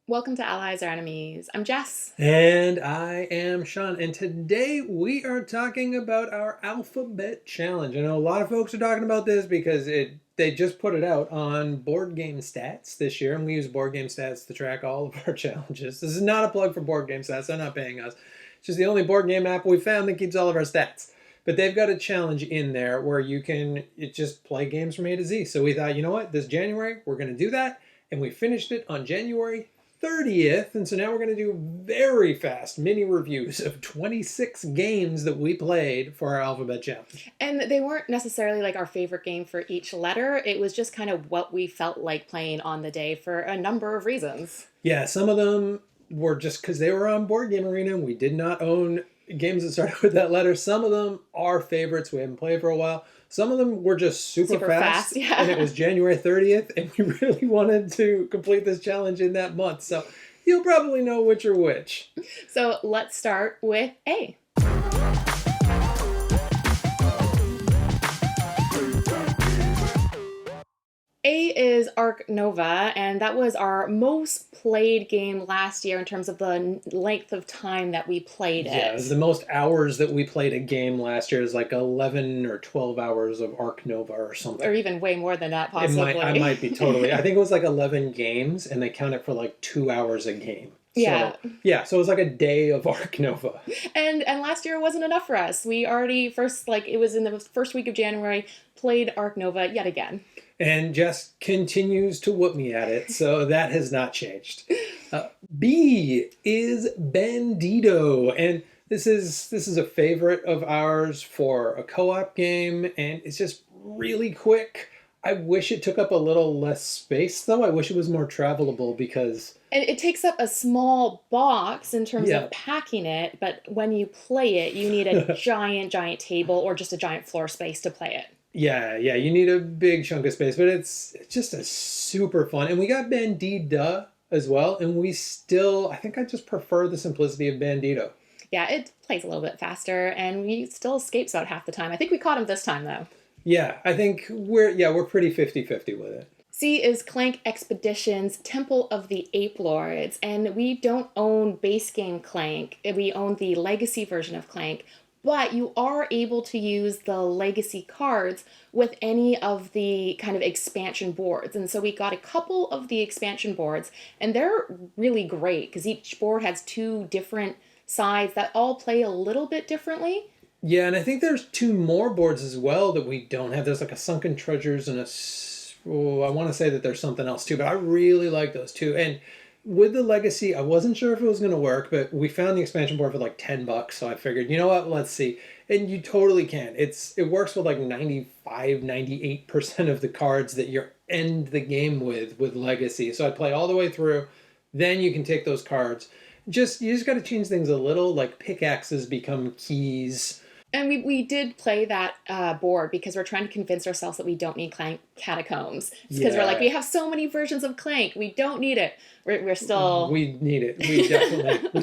Welcome to Allies or Enemies. I'm Jess. And I am Sean, and today we are talking about our alphabet challenge. I know a lot of folks are talking about this because they just put it out on Board Game Stats this year, and we use Board Game Stats to track all of our challenges. This is not a plug for Board Game Stats; they're not paying us. It's just the only board game app we found that keeps all of our stats. But they've got a challenge in there where you can just play games from A to Z. So we thought, you know what, this January we're going to do that, and we finished it on January 30th, and so now we're going to do very fast mini reviews of 26 games that we played for our alphabet challenge. And they weren't necessarily like our favorite game for each letter. It was just kind of what we felt like playing on the day for a number of reasons. Yeah, some of them were just because they were on Board Game Arena and we did not own games that started with that letter. Some of them are favorites we haven't played for a while. Some of them were just super fast, yeah. And it was January 30th, and we really wanted to complete this challenge in that month. So you'll probably know which are which. So let's start with A. A is Arc Nova, and that was our most played game last year in terms of the length of time that we played it. Yeah, it was the most hours that we played a game last year is like 11 or 12 hours of Arc Nova or something. Or even way more than that, possibly. I might be totally. I think it was like 11 games, and they count it for like 2 hours a game. Yeah. So it was like a day of Arc Nova. And last year wasn't enough for us. We already it was in the first week of January, played Arc Nova yet again. And Jess continues to whoop me at it, so that has not changed. B is Bandito, and this is a favorite of ours for a co-op game, and it's just really quick. I wish it took up a little less space, though. I wish it was more travelable because... And it takes up a small box in terms of packing it, but when you play it, you need a giant table or just a giant floor space to play it. Yeah, you need a big chunk of space, but it's just a super fun. And we got Bandita as well, and I think I just prefer the simplicity of Bandito. Yeah, it plays a little bit faster, and we still escapes about half the time. I think we caught him this time, though. Yeah, I think we're pretty 50-50 with it. C is Clank Expeditions Temple of the Ape Lords, and we don't own base game Clank. We own the legacy version of Clank, but you are able to use the legacy cards with any of the kind of expansion boards. And so we got a couple of the expansion boards, and they're really great because each board has two different sides that all play a little bit differently. Yeah, and I think there's two more boards as well that we don't have. There's like a Sunken Treasures and I want to say that there's something else too, but I really like those two. And with the Legacy, I wasn't sure if it was going to work, but we found the expansion board for like $10, so I figured, you know what, let's see. And you totally can. It works with like 98% of the cards that you end the game with Legacy. So I play all the way through, then you can take those cards. You just got to change things a little, like pickaxes become keys. And we did play that board because we're trying to convince ourselves that we don't need Clank Catacombs. Because we're like, we have so many versions of Clank, we don't need it. We're still... We need it. We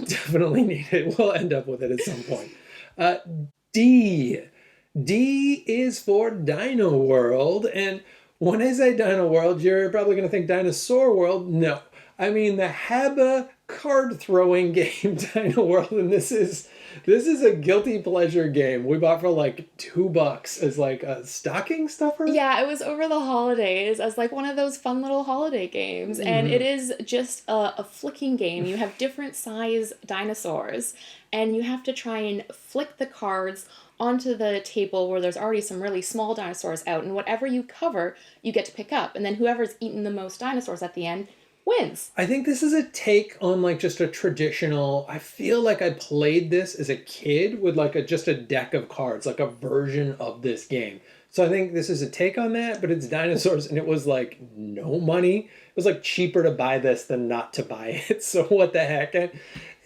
definitely need it. We'll end up with it at some point. D. D is for Dino World. And when I say Dino World, you're probably going to think Dinosaur World. No. I mean the Haba card throwing game Dino World, and this is a guilty pleasure game we bought for like $2 as like a stocking stuffer. Yeah, it was over the holidays as like one of those fun little holiday games, and it is just a flicking game. You have different size dinosaurs, and you have to try and flick the cards onto the table where there's already some really small dinosaurs out, and whatever you cover, you get to pick up, and then whoever's eaten the most dinosaurs at the end wins. I think this is a take on like just a traditional, I feel like I played this as a kid with like just a deck of cards, like a version of this game. So I think this is a take on that, but it's dinosaurs and it was like no money. It was like cheaper to buy this than not to buy it. So what the heck? And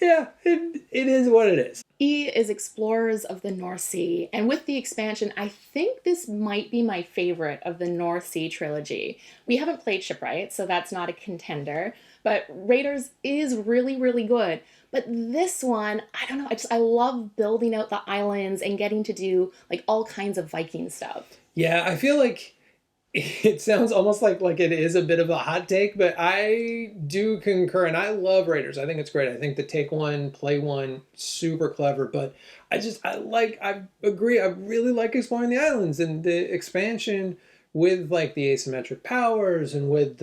yeah, it is what it is. E is Explorers of the North Sea, and with the expansion, I think this might be my favorite of the North Sea trilogy. We haven't played Shipwright, so that's not a contender, but Raiders is really, really good. But this one, I don't know, I love building out the islands and getting to do like all kinds of Viking stuff. Yeah, I feel like It sounds almost like it is a bit of a hot take, but I do concur, and I love Raiders. I think it's great. I think the take one, play one, super clever. But I agree. I really like exploring the islands and the expansion with like the asymmetric powers and with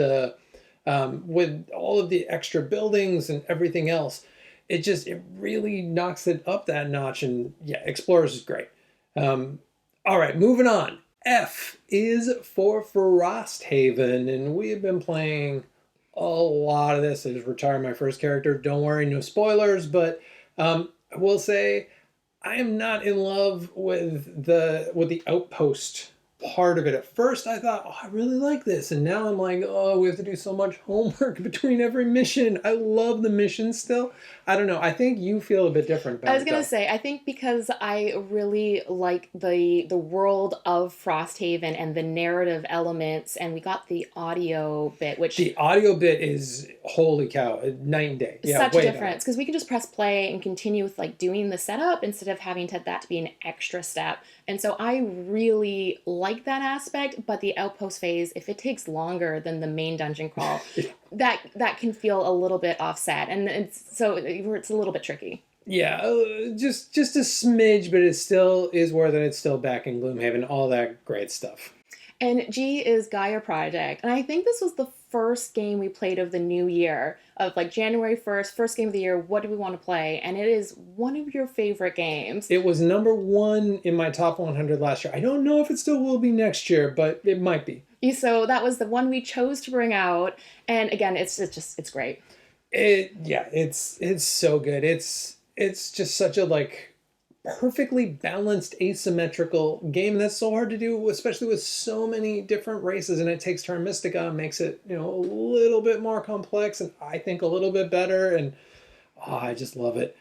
all of the extra buildings and everything else. It really knocks it up that notch. And yeah, Explorers is great. Um, all right, moving on. F is for Frosthaven, and we have been playing a lot of this. I just retired my first character. Don't worry, no spoilers, but I will say I am not in love with the outpost part of it. At first, I thought, oh, I really like this, and now I'm like, oh, we have to do so much homework between every mission. I love the missions still. I don't know. I think you feel a bit different I about was it, gonna though. say, I think because I really like the world of Frosthaven and the narrative elements, and we got the audio bit, which The audio bit is holy cow, night and day. Yeah, such a way better. difference because we can just press play and continue with like doing the setup instead of having that to be an extra step. And so I really like that aspect, but the outpost phase, if it takes longer than the main dungeon crawl, that can feel a little bit offset, and it's a little bit tricky. Yeah, just a smidge, but it still is worth it. It's still back in Gloomhaven, all that great stuff. And G is Gaia Project. And I think this was the first game we played of the new year, of like January 1st, first game of the year. What do we want to play? And it is one of your favorite games. It was number one in my top 100 last year. I don't know if it still will be next year, but it might be. So that was the one we chose to bring out. And again, it's great. It's so good. It's just such a like perfectly balanced asymmetrical game, and that's so hard to do, especially with so many different races. And it takes Terra Mystica, makes it a little bit more complex, and I think a little bit better. And I just love it.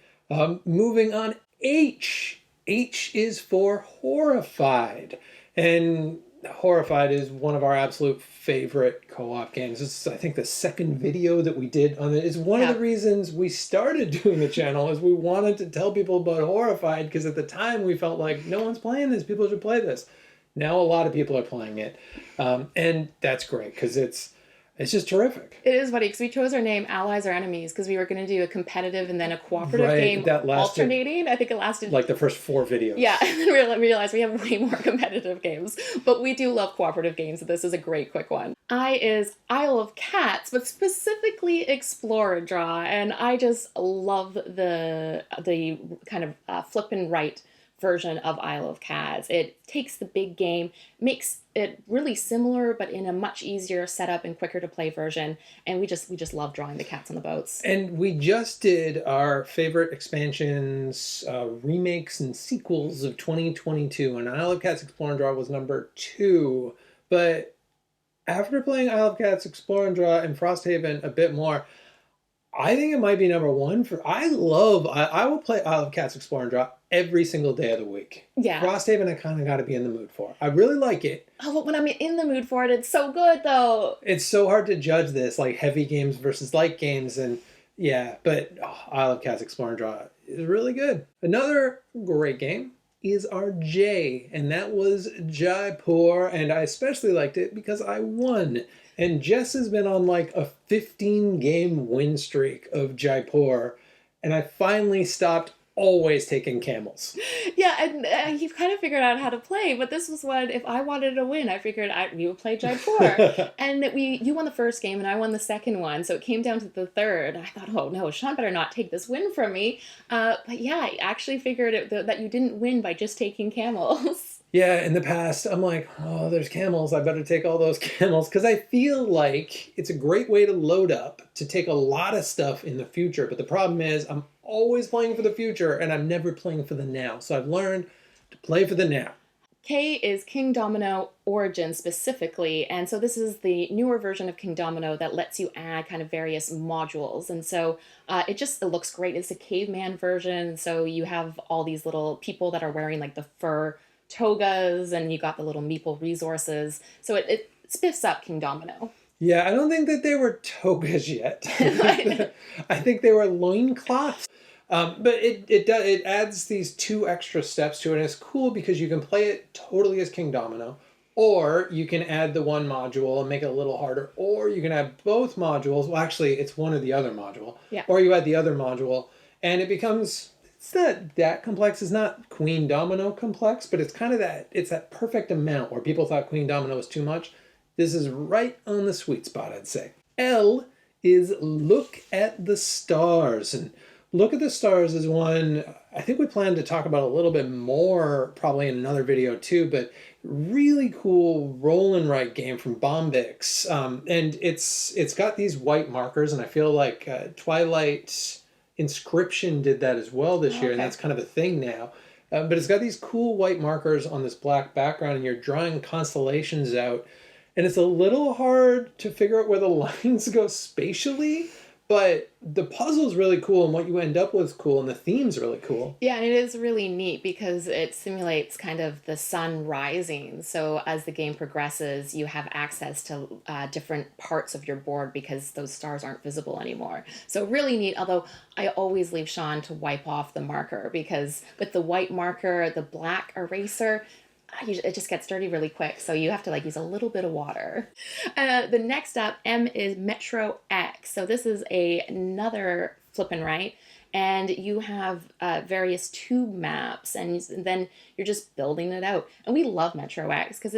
Moving on, H is for Horrified, and Horrified is one of our absolute favorite co-op games. This is, I think, the second video that we did on it. It's one of Yeah. the reasons we started doing the channel is we wanted to tell people about Horrified because at the time we felt like no one's playing this. People should play this. Now a lot of people are playing it, and that's great because it's just terrific. It is funny because we chose our name Allies or Enemies because we were going to do a competitive and then a cooperative Right, game that lasted alternating. I think it lasted like the first 4 videos. Yeah, and then we realized we have way more competitive games, but we do love cooperative games, so this is a great quick one. I is Isle of Cats, but specifically Explore and Draw, and I just love the kind of flip and right version of Isle of Cats. It takes the big game, makes it really similar, but in a much easier setup and quicker to play version, and we just love drawing the cats on the boats. And we just did our favorite expansions, remakes, and sequels of 2022, and Isle of Cats Explore and Draw was number 2. But after playing Isle of Cats Explore and Draw and Frosthaven a bit more, I think it might be number 1 for. I will play Isle of Cats Explore and Draw every single day of the week. Yeah. Frosthaven, I kind of got to be in the mood for. I really like it. Oh, but when I'm in the mood for it, it's so good though. It's so hard to judge this, like heavy games versus light games, and yeah, but Isle of Cats Explore and Draw is really good. Another great game is our J, and that was Jaipur, and I especially liked it because I won. And Jess has been on like a 15-game win streak of Jaipur, and I finally stopped always taking camels. Yeah, and you've kind of figured out how to play, but this was one, if I wanted to win, I figured we would play Jaipur. And you won the first game and I won the second one, so it came down to the third. I thought, oh no, Sean better not take this win from me. But yeah, I actually figured that you didn't win by just taking camels. Yeah, in the past, I'm like, oh, there's camels. I better take all those camels. Because I feel like it's a great way to load up, to take a lot of stuff in the future. But the problem is, I'm always playing for the future, and I'm never playing for the now. So I've learned to play for the now. K is King Domino Origin specifically, and so this is the newer version of King Domino that lets you add kind of various modules, and so it looks great. It's a caveman version, so you have all these little people that are wearing like the fur togas, and you got the little meeple resources, so it spiffs up King Domino. Yeah, I don't think that they were togas yet. I think they were loincloths. But it adds these 2 extra steps to it, and it's cool because you can play it totally as King Domino, Or you can add the one module and make it a little harder, or you can add both modules. Well, actually, it's one or the other module. Yeah. Or you add the other module, and it becomes, it's not that complex. It's not Queen Domino complex, but it's kind of that, it's that perfect amount where people thought Queen Domino was too much. This is right on the sweet spot, I'd say. L is look at the stars. And look at the stars is one I think we plan to talk about a little bit more probably in another video too, but really cool roll and write game from Bombix. And it's got these white markers, and I feel like Twilight Inscription did that as well this year, and that's kind of a thing now. But it's got these cool white markers on this black background, and you're drawing constellations out. And it's a little hard to figure out where the lines go spatially, but the puzzle's really cool, and what you end up with is cool, and the theme's really cool. Yeah, and it is really neat because it simulates kind of the sun rising. So as the game progresses, you have access to different parts of your board because those stars aren't visible anymore. So really neat, although I always leave Sean to wipe off the marker because with the white marker, the black eraser, it just gets dirty really quick, so you have to like use a little bit of water. The next up, M, is Metro X. So this is another flip and write, and you have various tube maps, and then you're just building it out. And we love Metro X because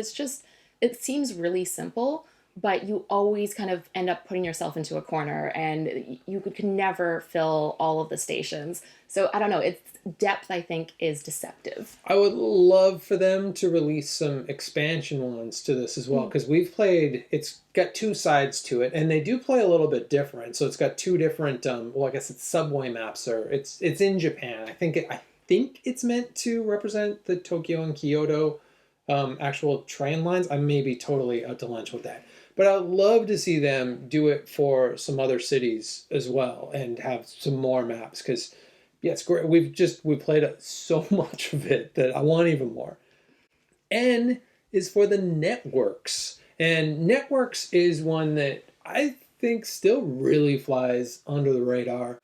it seems really simple, but you always kind of end up putting yourself into a corner, and you could never fill all of the stations. So I don't know, its depth, I think, is deceptive. I would love for them to release some expansion ones to this as well, because we've played, it's got two sides to it, and they do play a little bit different. So it's got two different, well, I guess it's subway maps, or it's in Japan. I think it's meant to represent the Tokyo and Kyoto actual train lines. I may be totally out to lunch with that. But I'd love to see them do it for some other cities as well and have some more maps, because yeah, it's great. We've played so much of it that I want even more. N is for the networks. And networks is one that I think still really flies under the radar.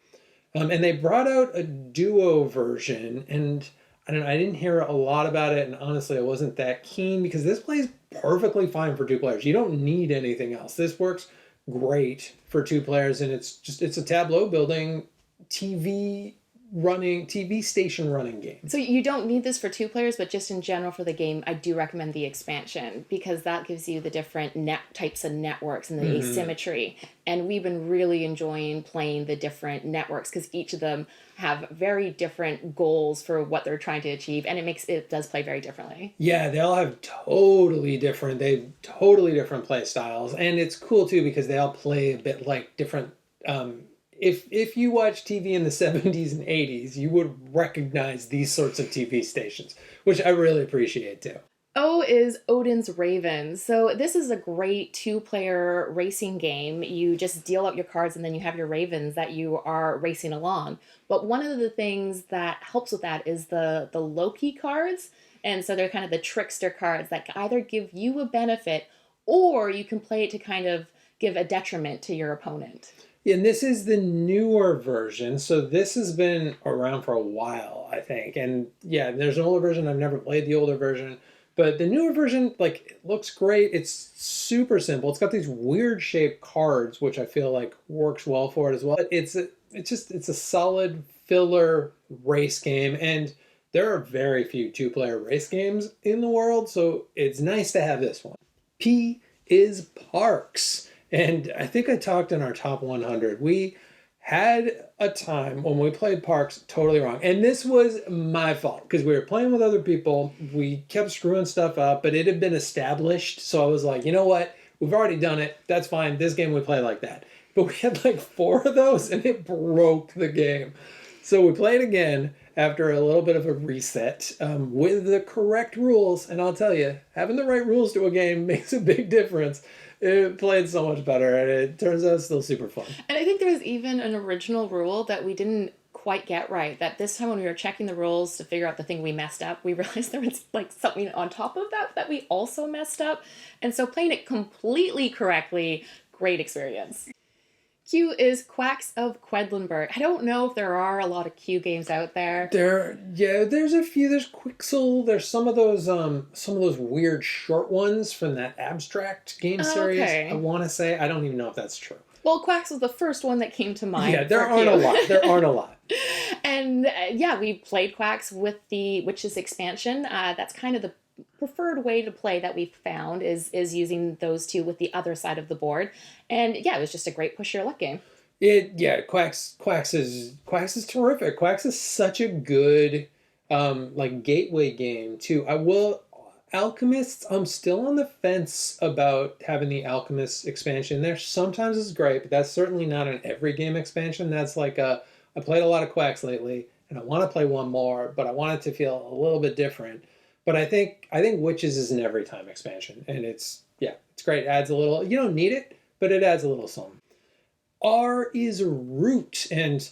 And they brought out a duo version, and I don't know, I didn't hear a lot about it, and honestly I wasn't that keen because this plays perfectly fine for two players. You don't need anything else. This works great for two players, and it's a tableau building TV station running game. So you don't need this for two players, but just in general for the game, I do recommend the expansion because that gives you the different types of networks and the asymmetry. And we've been really enjoying playing the different networks because each of them have very different goals for what they're trying to achieve, and it does play very differently. Yeah, they all have totally different play styles, and it's cool too because they all play a bit like different. If you watch TV in the 70s and 80s, you would recognize these sorts of TV stations, which I really appreciate too. O is Odin's Ravens. So this is a great two-player racing game. You just deal out your cards and then you have your ravens that you are racing along. But one of the things that helps with that is the Loki cards. And so they're kind of the trickster cards that either give you a benefit or you can play it to kind of give a detriment to your opponent. Yeah, and this is the newer version, so this has been around for a while, I think. And yeah, there's an older version. I've never played the older version, but the newer version, like, it looks great. It's super simple. It's got these weird shaped cards, which I feel like works well for it as well. It's a solid filler race game, and there are very few two-player race games in the world, so it's nice to have this one. P is Parks. And I think I talked in our top 100. We had a time when we played Parks totally wrong. And this was my fault because we were playing with other people. We kept screwing stuff up, but it had been established. So I was like, you know what? We've already done it. That's fine. This game we play like that. But we had like 4 of those and it broke the game. So we played again after a little bit of a reset with the correct rules. And I'll tell you, having the right rules to a game makes a big difference. It played so much better, and it turns out it's still super fun. And I think there's even an original rule that we didn't quite get right. That this time when we were checking the rules to figure out the thing we messed up, we realized there was like something on top of that we also messed up. And so playing it completely correctly, great experience. Q is Quacks of Quedlinburg. I don't know if there are a lot of Q games out there. There's a few. There's Quixel. There's some of those weird short ones from that abstract game Oh, series. I okay. want to say I don't even know if that's true. Well, Quacks was the first one that came to Yeah, mind there for aren't a Q. lot. There aren't a lot. And yeah, we played Quacks with the Witches expansion. That's kind of the preferred way to play that we've found is using those two with the other side of the board. And yeah, it was just a great push your luck game. Quacks is terrific. Quacks is such a good like gateway game too. I will Alchemists, I'm still on the fence about having the Alchemist expansion there. Sometimes it's great, but that's certainly not an every game expansion. That's like a I played a lot of Quacks lately and I want to play one more, but I want it to feel a little bit different. But I think Witches is an every time expansion and it's great. It adds a little, you don't need it, but it adds a little something. R is root, and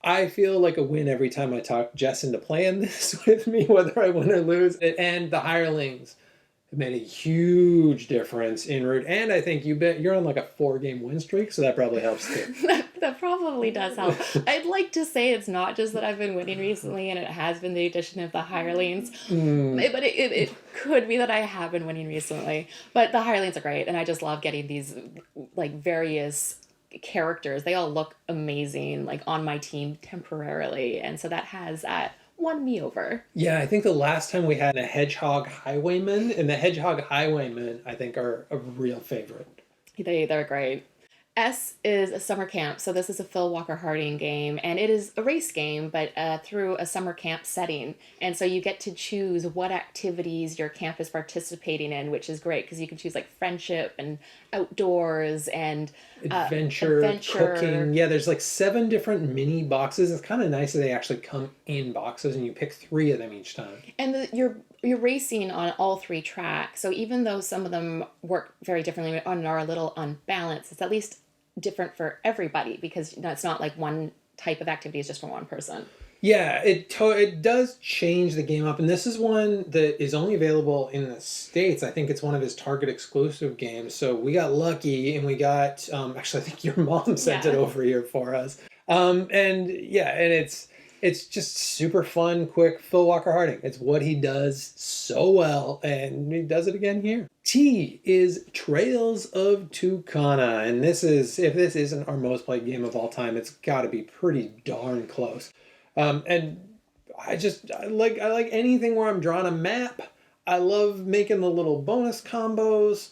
I feel like a win every time I talk Jess into playing this with me, whether I win or lose. And the hirelings have made a huge difference in root, and I think you're on like a 4 game win streak, so that probably helps too. That probably does help. I'd like to say it's not just that I've been winning recently and it has been the addition of the hirelings, but it could be that I have been winning recently. But the hirelings are great, and I just love getting these like various characters. They all look amazing, like on my team temporarily, and so that has won me over. Yeah, I think the last time we had a hedgehog highwayman, and the hedgehog highwaymen, I think, are a real favorite. They're great. S is a summer camp. So this is a Phil Walker Harding game, and it is a race game, but through a summer camp setting. And so you get to choose what activities your camp is participating in, which is great because you can choose like friendship and outdoors and Adventure, cooking. Yeah, there's like 7 different mini boxes. It's kind of nice that they actually come in boxes, and you pick 3 of them each time. And you're racing on all 3 tracks. So even though some of them work very differently and are a little unbalanced, it's at least different for everybody because it's not like one type of activity is just for one person. Yeah, it does change the game up, and this is one that is only available in the States. I think it's one of his Target exclusive games. So we got lucky, and we got actually I think your mom sent it Yeah. over here for us. And yeah, and it's just super fun, quick. Phil Walker Harding. It's what he does so well, and he does it again here. T is Trails of Tucana, and this is if this isn't our most played game of all time, it's got to be pretty darn close. And I like anything where I'm drawing a map. I love making the little bonus combos.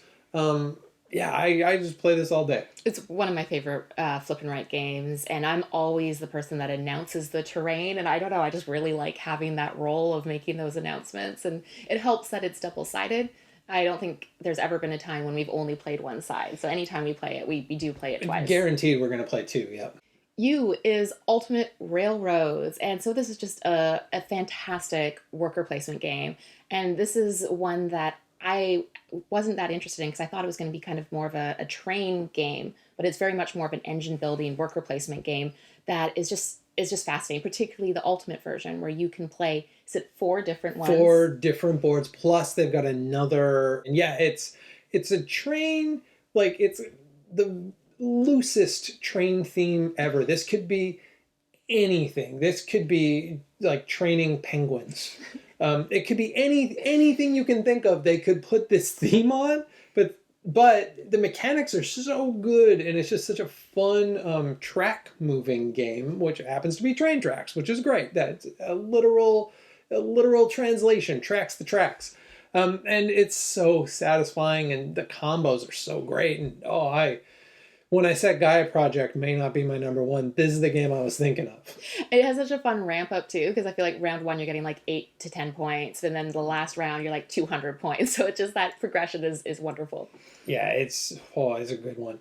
Yeah, I just play this all day. It's one of my favorite flip and write games, and I'm always the person that announces the terrain. And I don't know, I just really like having that role of making those announcements, and it helps that it's double sided. I don't think there's ever been a time when we've only played one side. So anytime we play it, we do play it twice. Guaranteed we're going to play 2, yep. U is Ultimate Railroads. And so this is just a fantastic worker placement game. And this is one that I wasn't that interested in because I thought it was going to be kind of more of a train game, but it's very much more of an engine building worker placement game that is just fascinating, particularly the ultimate version where you can play, is it 4 different ones? 4 different boards, plus they've got another, and yeah, it's a train, like it's the loosest train theme ever. This could be anything. This could be like training penguins. It could be anything you can think of. They could put this theme on, but the mechanics are so good, and it's just such a fun track moving game, which happens to be train tracks, which is great. That's a literal translation. Tracks the tracks. And it's so satisfying, and the combos are so great. And when I said Gaia Project may not be my number one, this is the game I was thinking of. It has such a fun ramp up too, because I feel like round one you're getting like 8 to 10 points, and then the last round you're like 200 points. So it's just that progression is wonderful. Yeah, it's a good one.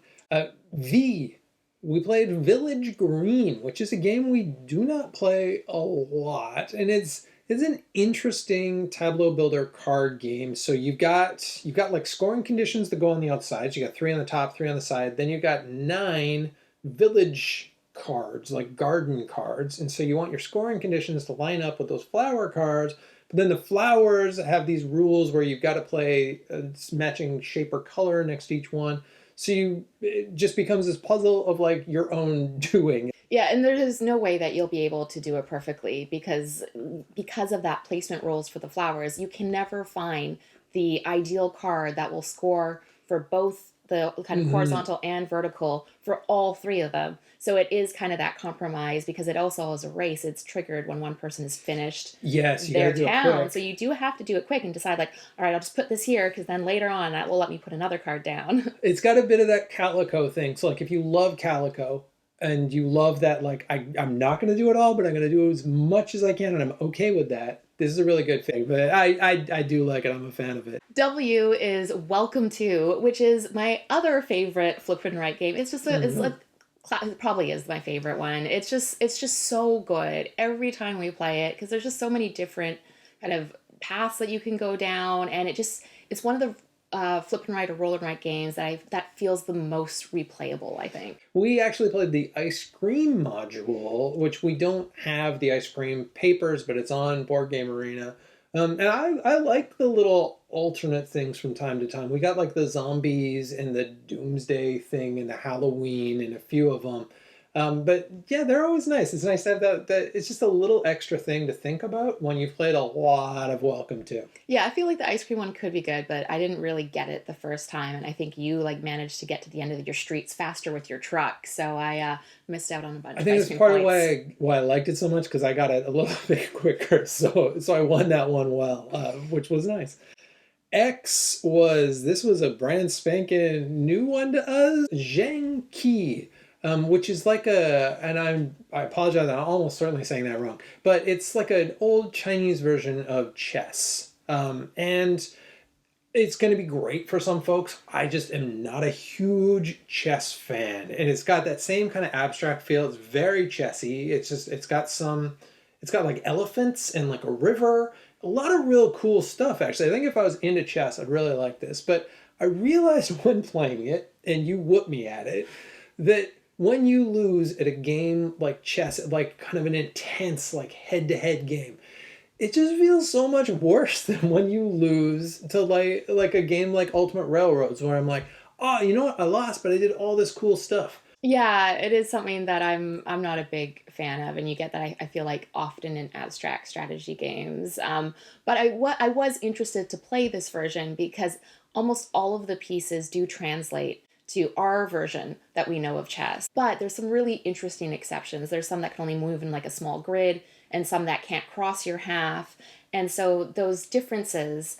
V, we played Village Green, which is a game we do not play a lot, and it's an interesting tableau builder card game. So you've got like scoring conditions that go on the outside. So you got 3 on the top, 3 on the side. Then you've got 9 village cards, like garden cards. And so you want your scoring conditions to line up with those flower cards. But then the flowers have these rules where you've got to play a matching shape or color next to each one. So it just becomes this puzzle of like your own doing. Yeah, and there's no way that you'll be able to do it perfectly because of that placement rules for the flowers. You can never find the ideal card that will score for both the kind of Hmm. horizontal and vertical for all three of them. So it is kind of that compromise because it also is a race. It's triggered when one person has finished Yes, you got their to do it town. So quick. you do have to do it quick and decide like, all right, I'll just put this here because then later on that will let me put another card down. It's got a bit of that Calico thing. So like if you love Calico and you love that, like I'm not going to do it all, but I'm going to do as much as I can, and I'm okay with that. This is a really good thing, but I do like it. I'm a fan of it. W is Welcome to, which is my other favorite flip and right game. It's Hmm. like it probably is my favorite one. It's just so good every time we play it because there's just so many different kind of paths that you can go down, and it's one of the flip and right or roll and right games that feels the most replayable, I think. We actually played the ice cream module, which we don't have the ice cream papers, but it's on Board Game Arena. And I like the little alternate things from time to time. We got like the zombies and the doomsday thing and the Halloween and a few of them. But yeah, they're always nice. It's nice to have that. It's just a little extra thing to think about when you've played a lot of Welcome to. Yeah, I feel like the ice cream one could be good, but I didn't really get it the first time, and I think you like managed to get to the end of your streets faster with your truck, so I missed out on a bunch I of think ice that's cream part of points. why I liked it so much because I got it a little bit quicker, so I won that one well, which was nice. X was this was a brand spanking new one to us, Zheng Qi, which is like I apologize, I'm almost certainly saying that wrong, but it's like an old Chinese version of chess, and it's going to be great for some folks. I just am not a huge chess fan, and it's got that same kind of abstract feel. It's very chessy. It's got like elephants and like a river, a lot of real cool stuff. Actually, I think if I was into chess, I'd really like this. But I realized when playing it, and you whoop me at it, that when you lose at a game like chess, like kind of an intense like head-to-head game, it just feels so much worse than when you lose to like a game like Ultimate Railroads where I'm like, oh, you know what? I lost, but I did all this cool stuff. Yeah, it is something that I'm not a big fan of, and you get that I feel like often in abstract strategy games. But I was interested to play this version because almost all of the pieces do translate to our version that we know of chess. But there's some really interesting exceptions. There's some that can only move in like a small grid, and some that can't cross your half. And so those differences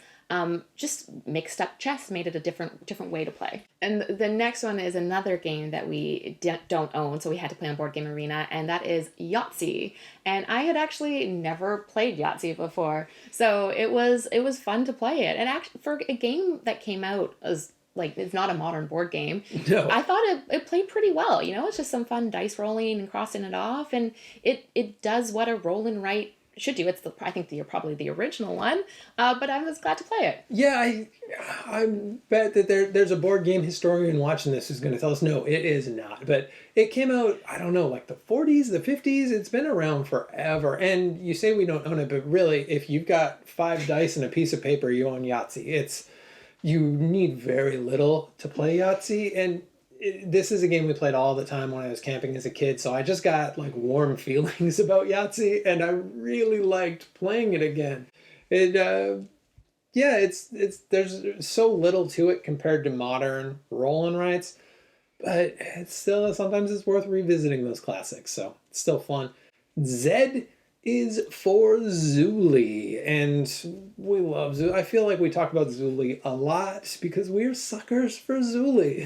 just mixed up chess, made it a different way to play. And the next one is another game that we don't own, so we had to play on Board Game Arena, and that is Yahtzee. And I had actually never played Yahtzee before, so it was fun to play it. And actually, for a game that came out as like it's not a modern board game, No. I thought it played pretty well. It's just some fun dice rolling and crossing it off, and it does what a roll and write should do. I think you're probably the original one, but I was glad to play it. Yeah, I bet that there's a board game historian watching this who's going to tell us no, it is not. But it came out, I don't know, like the 40s, the 50s. It's been around forever. And you say we don't own it, but really, if you've got five dice and a piece of paper, you own Yahtzee. You need very little to play Yahtzee, and this is a game we played all the time when I was camping as a kid. So I just got like warm feelings about Yahtzee, and I really liked playing it again. It yeah, it's there's so little to it compared to modern roll and rights, but it's still sometimes it's worth revisiting those classics. So it's still fun. Z is for Zuli, and we love Zuli. I feel like we talk about Zuli a lot because we're suckers for Zuli.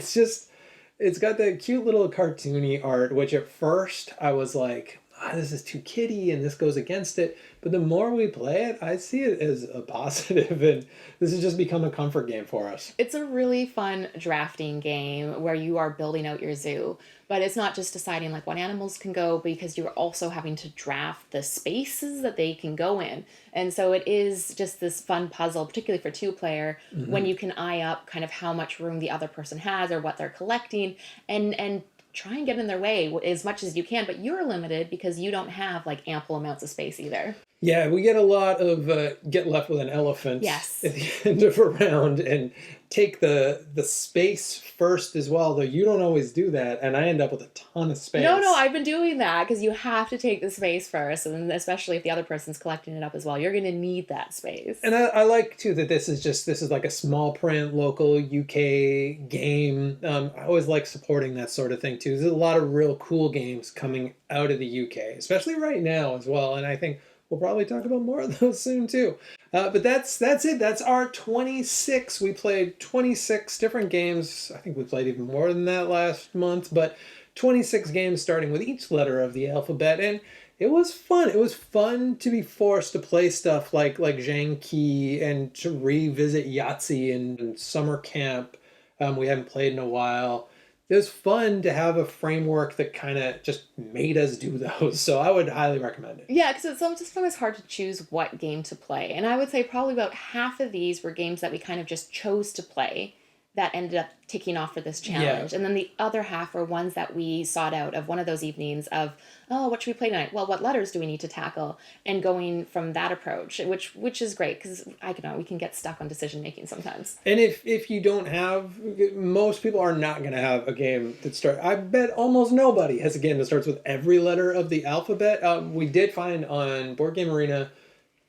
It's got that cute little cartoony art, which at first I was like, this is too kiddie and this goes against it. But the more we play it, I see it as a positive, and this has just become a comfort game for us. It's a really fun drafting game where you are building out your zoo, but it's not just deciding like what animals can go because you're also having to draft the spaces that they can go in. And so it is just this fun puzzle, particularly for two player, when Hmm. you can eye up kind of how much room the other person has or what they're collecting and try and get in their way as much as you can, but you're limited because you don't have like ample amounts of space either. Yeah, we get a lot of get left with an elephant Yes. at the end of a round and take the space first as well, though you don't always do that, and I end up with a ton of No, space. I've been doing that because you have to take the space first, and then especially if the other person's collecting it up as well, you're going to need that space. And I like too that this is like a small print local UK game. I always like supporting that sort of thing too. There's a lot of real cool games coming out of the UK, especially right now as well. And I think we'll probably talk about more of those soon too. But that's it. That's our 26. We played 26 different games. I think we played even more than that last month, but 26 games starting with each letter of the alphabet. And it was fun. It was fun to be forced to play stuff like Zhang Qi and to revisit Yahtzee and summer camp. We haven't played in a while. It was fun to have a framework that kind of just made us do those. So I would highly recommend it. Yeah, because it's sometimes hard to choose what game to play. And I would say probably about half of these were games that we kind of just chose to play that ended up ticking off for this challenge. Yeah. And then the other half were ones that we sought out of one of those evenings of, oh, what should we play tonight? Well, what letters do we need to tackle? And going from that approach, which is great because I don't know, we can get stuck on decision making sometimes. And if you don't have, most people are not going to have a game that starts. I bet almost nobody has a game that starts with every letter of the alphabet. We did find on Board Game Arena,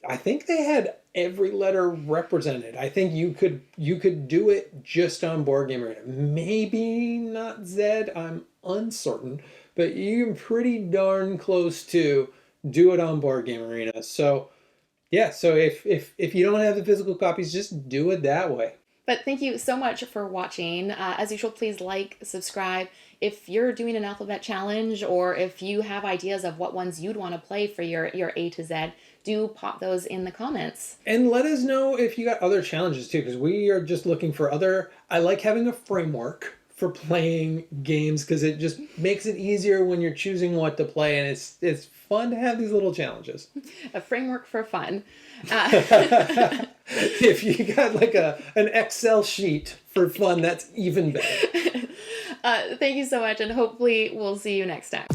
I think they had every letter represented. I think you could do it just on Board Game Arena. Maybe not Zed. I'm uncertain, but you can pretty darn close to do it on Board Game Arena. So yeah, so if you don't have the physical copies, just do it that way. But thank you so much for watching. As usual, please like, subscribe. If you're doing an alphabet challenge or if you have ideas of what ones you'd want to play for your A to Z, do pop those in the comments. And let us know if you got other challenges too, because we are just looking for other. I like having a framework for playing games because it just makes it easier when you're choosing what to play, and it's fun to have these little challenges. A framework for fun. If you got like an Excel sheet for fun, that's even better. Thank you so much, and hopefully we'll see you next time.